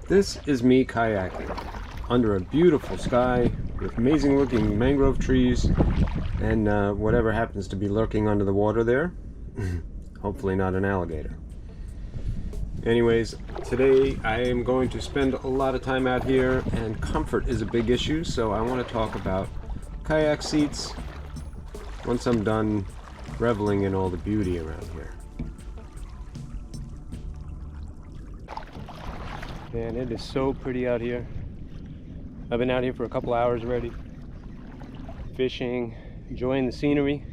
This is me kayaking under a beautiful sky with amazing looking mangrove trees and whatever happens to be lurking under the water there. Hopefully not an alligator. Anyways, today I am going to spend a lot of time out here, and comfort is a big issue, so I want to talk about kayak seats once I'm done reveling in all the beauty around here. Man, it is so pretty out here. I've been out here for a couple hours already, fishing, enjoying the scenery,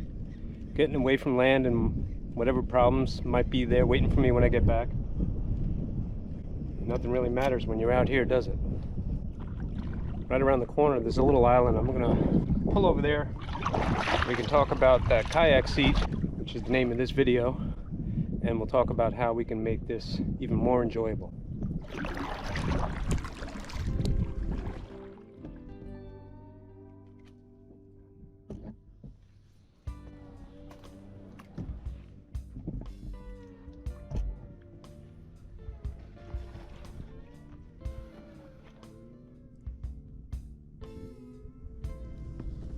getting away from land and whatever problems might be there waiting for me when I get back. Nothing really matters when you're out here, does it? Right around the corner there's a little island. I'm gonna pull over there. We can talk about that kayak seat, which is the name of this video, and we'll talk about how we can make this even more enjoyable.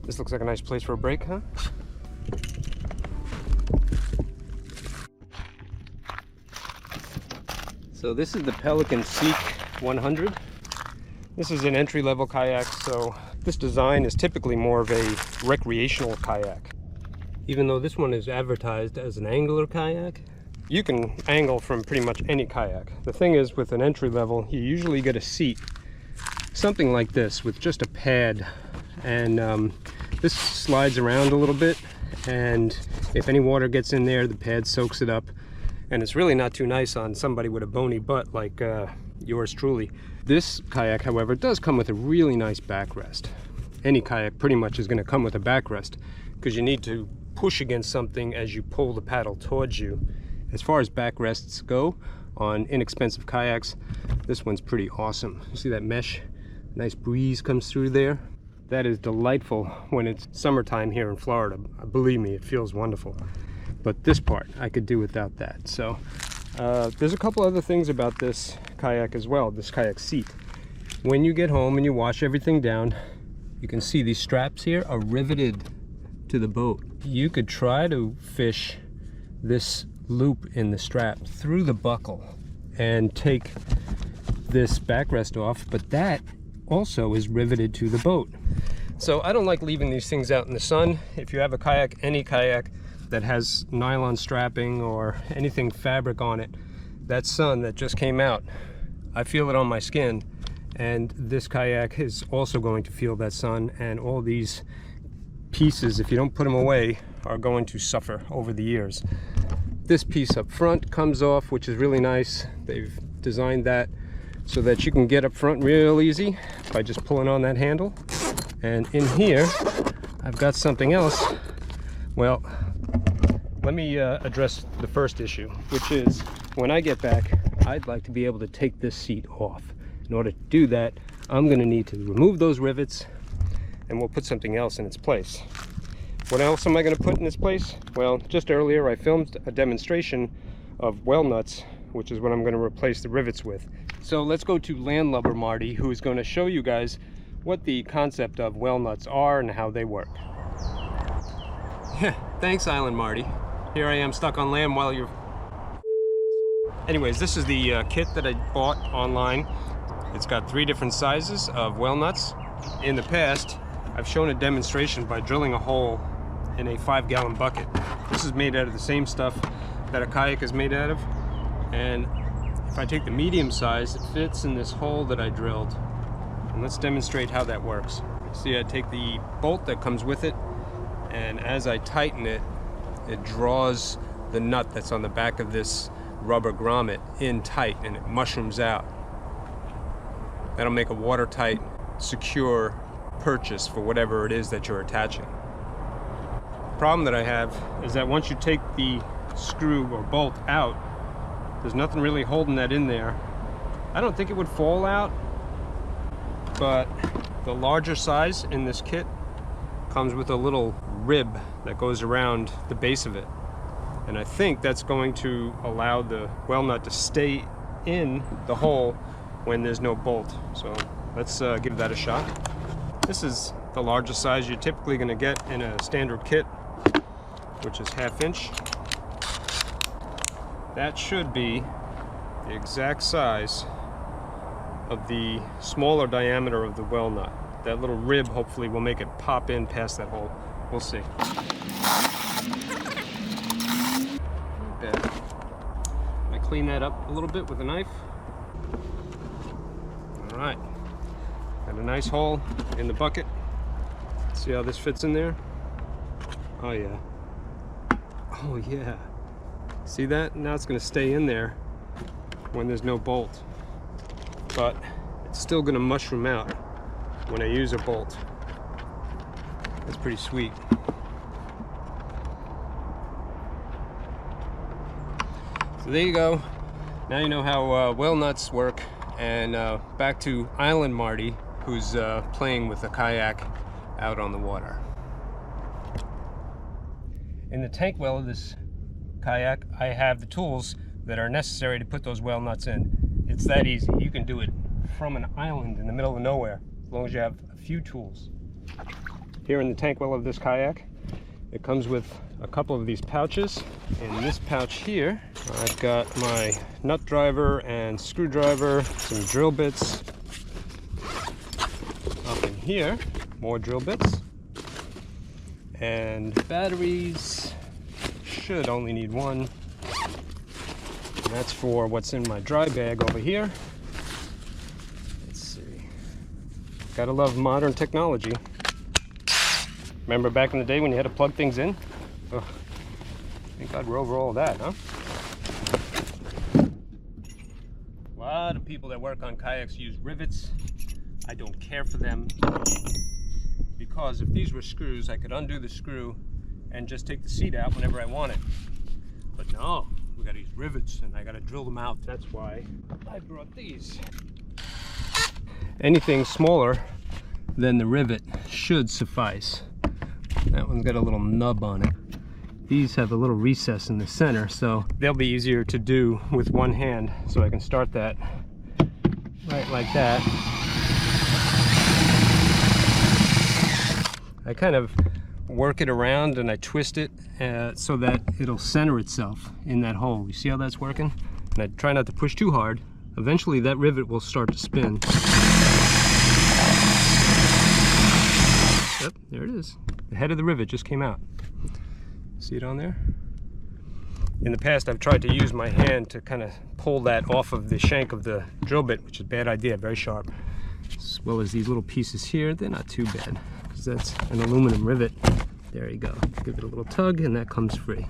This looks like a nice place for a break, huh? So this is the Pelican Seek 100. This is an entry-level kayak, so this design is typically more of a recreational kayak. Even though this one is advertised as an angler kayak, you can angle from pretty much any kayak. The thing is, with an entry-level, you usually get a seat, something like this, with just a pad, and this slides around a little bit, and if any water gets in there, the pad soaks it up, and it's really not too nice on somebody with a bony butt like yours truly. This kayak, however, does come with a really nice backrest. Any kayak pretty much is going to come with a backrest because you need to push against something as you pull the paddle towards you. As far as backrests go on inexpensive kayaks, this one's pretty awesome. You see that mesh? Nice breeze comes through there. That is delightful when it's summertime here in Florida. Believe me, it feels wonderful. But this part, I could do without that. So there's a couple other things about this kayak as well, this kayak seat. When you get home and you wash everything down, you can see these straps here are riveted to the boat. You could try to fish this loop in the strap through the buckle and take this backrest off, but that also is riveted to the boat. So I don't like leaving these things out in the sun. If you have a kayak, any kayak that has nylon strapping or anything fabric on it, that sun that just came out, I feel it on my skin, and this kayak is also going to feel that sun, and all these pieces, if you don't put them away, are going to suffer over the years. This piece up front comes off, which is really nice. They've designed that so that you can get up front real easy by just pulling on that handle. And in here, I've got something else. Well, let me address the first issue, which is when I get back, I'd like to be able to take this seat off. In order to do that, I'm going to need to remove those rivets, and we'll put something else in its place. What else am I going to put in its place? Well, just earlier I filmed a demonstration of well nuts, which is what I'm going to replace the rivets with. So let's go to Landlubber Marty, who is going to show you guys what the concept of well nuts are and how they work. Yeah, thanks Island Marty. Here I am stuck on land while you're... Anyways, this is the kit that I bought online. It's got 3 different sizes of well nuts. In the past, I've shown a demonstration by drilling a hole in a 5-gallon bucket. This is made out of the same stuff that a kayak is made out of. And if I take the medium size, it fits in this hole that I drilled. And let's demonstrate how that works. See, I take the bolt that comes with it, and as I tighten it, it draws the nut that's on the back of this rubber grommet in tight, and it mushrooms out. That'll make a watertight, secure purchase for whatever it is that you're attaching. The problem that I have is that once you take the screw or bolt out, there's nothing really holding that in there. I don't think it would fall out, but the larger size in this kit comes with a little rib that goes around the base of it. And I think that's going to allow the well nut to stay in the hole when there's no bolt. So let's give that a shot. This is the largest size you're typically going to get in a standard kit, which is 1/2 inch. That should be the exact size of the smaller diameter of the well nut. That little rib hopefully will make it pop in past that hole. We'll see. Not bad. I clean that up a little bit with a knife. All right, got a nice hole in the bucket. See how this fits in there? Oh yeah. Oh yeah. See that? Now it's going to stay in there when there's no bolt. But it's still going to mushroom out when I use a bolt. That's pretty sweet. So there you go. Now you know how well nuts work. And back to Island Marty, who's playing with a kayak out on the water. In the tank well of this kayak, I have the tools that are necessary to put those well nuts in. It's that easy. You can do it from an island in the middle of nowhere, as long as you have a few tools. Here in the tank well of this kayak, it comes with a couple of these pouches. In this pouch here, I've got my nut driver and screwdriver, some drill bits. Up in here, more drill bits. And batteries. Should only need one. And that's for what's in my dry bag over here. Let's see. Gotta love modern technology. Remember back in the day when you had to plug things in? Oh, thank God we're over all of that, huh? A lot of people that work on kayaks use rivets. I don't care for them, because if these were screws, I could undo the screw and just take the seat out whenever I want it. But no, we gotta use rivets and I gotta drill them out. That's why I brought these. Anything smaller than the rivet should suffice. That one's got a little nub on it. These have a little recess in the center, so they'll be easier to do with one hand. So I can start that right like that. I kind of work it around and I twist it so that it'll center itself in that hole. You see how that's working? And I try not to push too hard. Eventually that rivet will start to spin. Yep, there it is. The head of the rivet just came out. See it on there? In the past I've tried to use my hand to kind of pull that off of the shank of the drill bit, which is a bad idea, very sharp. As well as these little pieces here, they're not too bad, because that's an aluminum rivet. There you go. Give it a little tug and that comes free.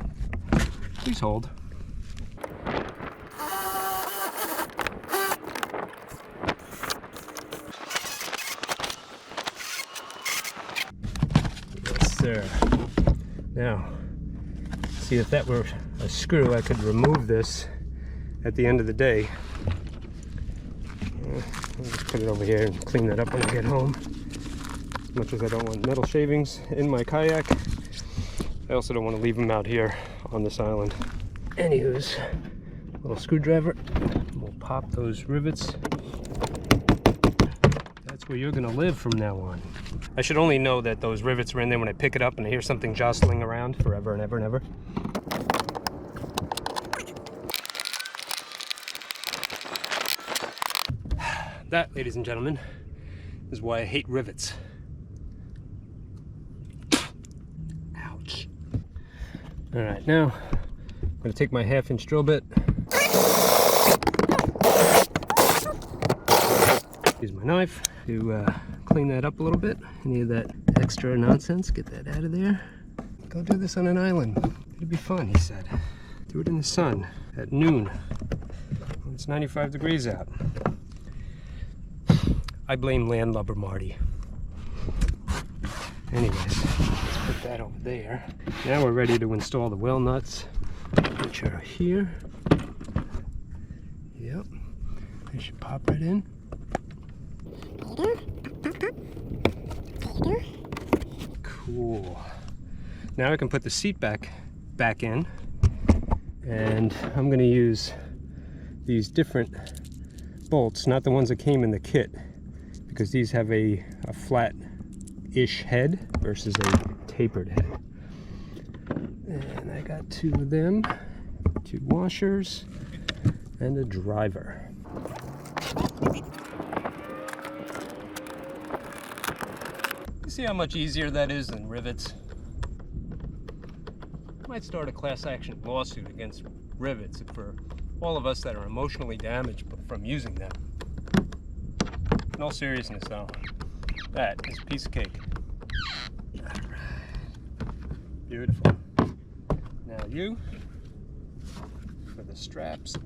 Please hold. Yes, sir. Now, see, if that were a screw, I could remove this at the end of the day. I'll just put it over here and clean that up when I get home. As much as I don't want metal shavings in my kayak, I also don't want to leave them out here on this island. Anywho's, little screwdriver. We'll pop those rivets. That's where you're going to live from now on. I should only know that those rivets are in there when I pick it up and I hear something jostling around forever and ever and ever. That, ladies and gentlemen, is why I hate rivets. Ouch. All right, now I'm going to take my 1/2 inch drill bit. Use my knife to clean that up a little bit. Any of that extra nonsense, get that out of there. Go do this on an island. It'll be fun, he said. Do it in the sun at noon when it's 95 degrees out. I blame landlubber Marty. Anyways, let's put that over there. Now we're ready to install the well nuts, which are here. Yep, they should pop right in. Cool. Now I can put the seat back in, and I'm going to use these different bolts, not the ones that came in the kit, because these have a flat-ish head versus a tapered head. And I got 2 of them, 2 washers, and a driver. You see how much easier that is than rivets? Might start a class action lawsuit against rivets for all of us that are emotionally damaged from using them. In all seriousness though, that is a piece of cake. Alright. Beautiful. Now you, for the straps.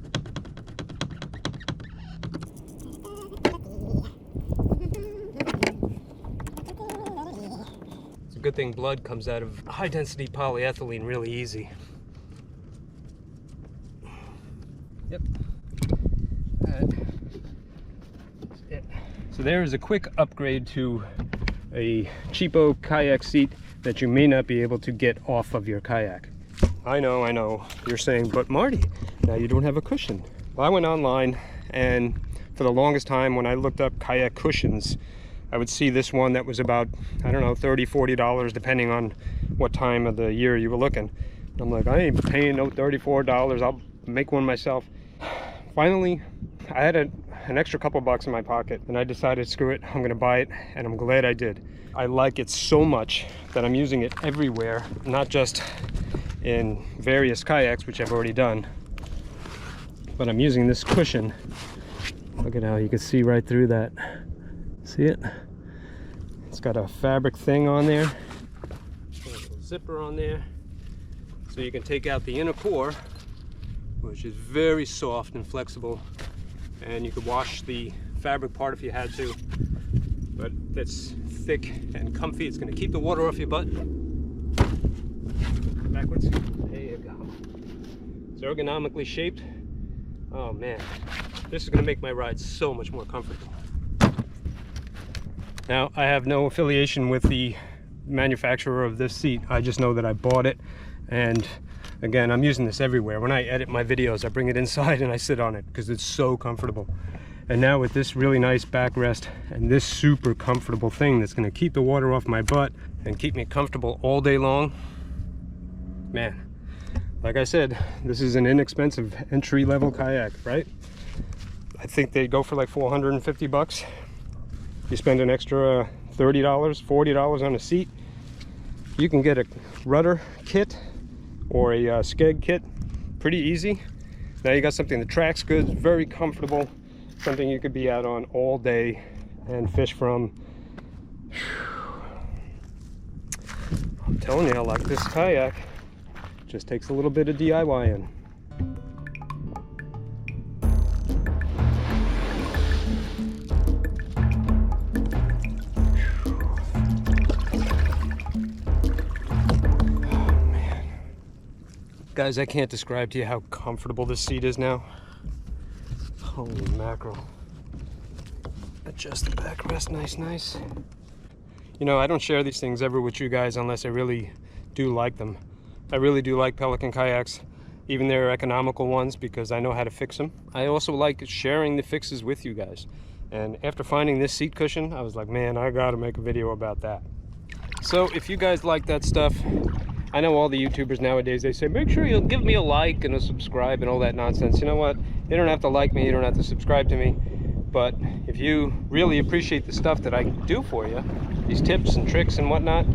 It's a good thing blood comes out of high density polyethylene really easy. Yep. That's it. So there is a quick upgrade to a cheapo kayak seat that you may not be able to get off of your kayak. I know, you're saying, but Marty, now you don't have a cushion. Well, I went online, and for the longest time when I looked up kayak cushions, I would see this one that was about, I don't know, $30, $40, depending on what time of the year you were looking. I'm like, I ain't paying no $34, I'll make one myself. Finally, I had an extra couple bucks in my pocket, and I decided, screw it, I'm gonna buy it, and I'm glad I did. I like it so much that I'm using it everywhere, not just in various kayaks, which I've already done, but I'm using this cushion. Look at how you can see right through that. See it? It's got a fabric thing on there, a little zipper on there, so you can take out the inner core, which is very soft and flexible, and you could wash the fabric part if you had to, but it's thick and comfy. It's going to keep the water off your butt. Backwards. There you go. It's ergonomically shaped. Oh man, this is going to make my ride so much more comfortable. Now, I have no affiliation with the manufacturer of this seat. I just know that I bought it, and again, I'm using this everywhere. When I edit my videos, I bring it inside and I sit on it because it's so comfortable. And now with this really nice backrest and this super comfortable thing that's going to keep the water off my butt and keep me comfortable all day long, man, like I said, this is an inexpensive entry-level kayak, right? I think they go for like 450 bucks. You spend an extra $30, $40 on a seat. You can get a rudder kit or a skeg kit pretty easy. Now you got something that tracks good, very comfortable, something you could be out on all day and fish from. I'm telling you, I like this kayak. Just takes a little bit of DIY-ing. Guys, I can't describe to you how comfortable this seat is now. Holy mackerel. Adjust the backrest, nice. You know, I don't share these things ever with you guys unless I really do like them. I really do like Pelican kayaks, even their economical ones, because I know how to fix them. I also like sharing the fixes with you guys. And after finding this seat cushion, I was like, man, I gotta make a video about that. So if you guys like that stuff, I know all the YouTubers nowadays, they say, make sure you'll give me a like and a subscribe and all that nonsense. You know what? You don't have to like me, you don't have to subscribe to me. But if you really appreciate the stuff that I do for you, these tips and tricks and whatnot,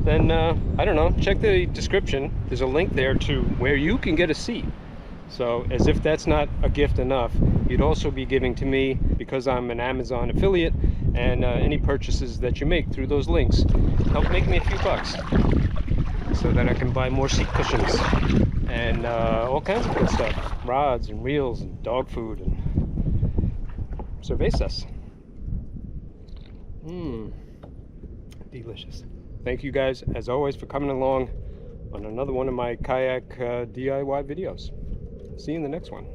then, I don't know, check the description. There's a link there to where you can get a seat. So as if that's not a gift enough, you'd also be giving to me, because I'm an Amazon affiliate, and any purchases that you make through those links help make me a few bucks, so that I can buy more seat cushions and all kinds of good stuff, rods and reels and dog food and cervezas. Delicious. Thank you guys, as always, for coming along on another one of my kayak DIY videos. See you in the next one.